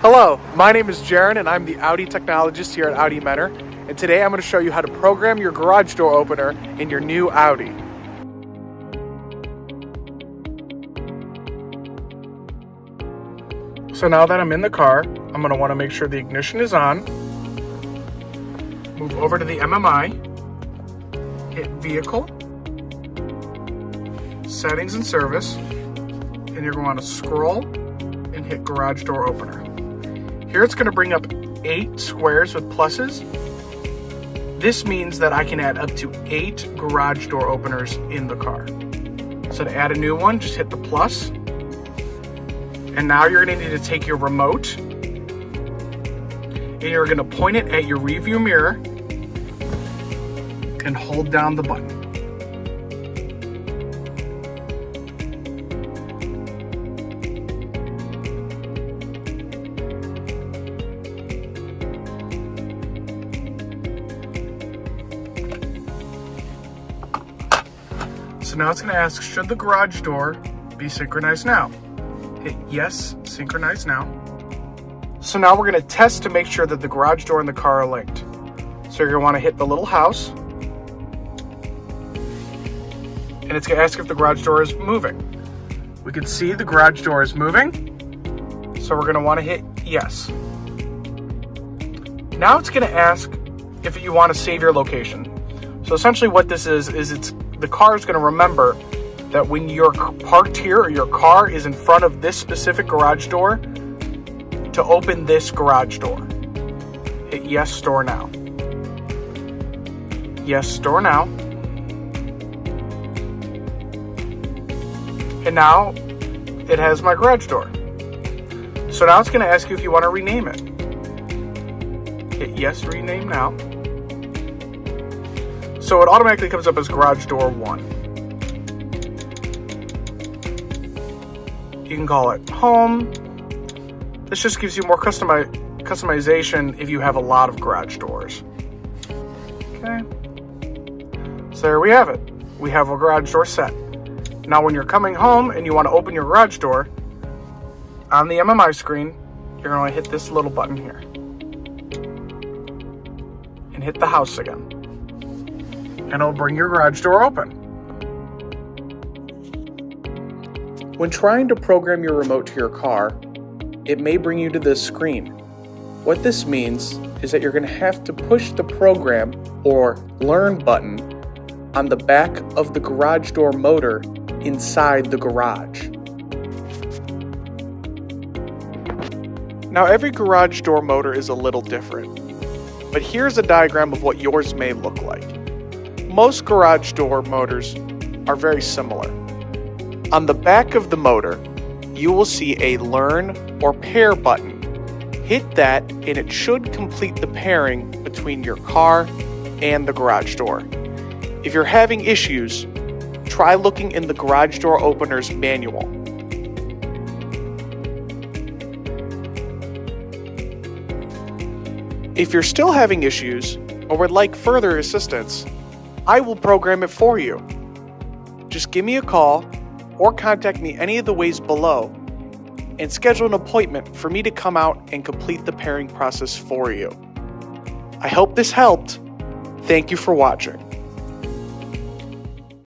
Hello, my name is Jaron and I'm the Audi technologist here at Audi Mentor, and today I'm going to show you how to program your garage door opener in your new Audi. So now that I'm in the car, I'm going to want to make sure the ignition is on, move over to the MMI, hit Vehicle, Settings and Service, and you're going to scroll and hit Garage Door Opener. Here it's going to bring up 8 squares with pluses. This means that I can add up to 8 garage door openers in the car. So to add a new one, just hit the plus. And now you're going to need to take your remote and you're going to point it at your rearview mirror and hold down the button. So now it's going to ask, should the garage door be synchronized now? Hit yes, synchronize now. So now we're going to test to make sure that the garage door and the car are linked. So you're going to want to hit the little house. And it's going to ask if the garage door is moving. We can see the garage door is moving. So we're going to want to hit yes. Now it's going to ask if you want to save your location. So essentially what this is the car is going to remember that when you're parked here or your car is in front of this specific garage door, to open this garage door. Hit yes, store now. Yes, store now. And now it has my garage door. So now it's going to ask you if you want to rename it. Hit yes, rename now. So it automatically comes up as garage door 1. You can call it home. This just gives you more customization if you have a lot of garage doors. Okay. So there we have it. We have a garage door set. Now when you're coming home and you want to open your garage door, on the MMI screen, you're going to hit this little button here. And hit the house again. And it'll bring your garage door open. When trying to program your remote to your car, it may bring you to this screen. What this means is that you're going to have to push the program or learn button on the back of the garage door motor inside the garage. Now every garage door motor is a little different, but here's a diagram of what yours may look like. Most garage door motors are very similar. On the back of the motor, you will see a learn or pair button. Hit that and it should complete the pairing between your car and the garage door. If you're having issues, try looking in the garage door opener's manual. If you're still having issues or would like further assistance, I will program it for you. Just give me a call or contact me any of the ways below and schedule an appointment for me to come out and complete the pairing process for you. I hope this helped. Thank you for watching.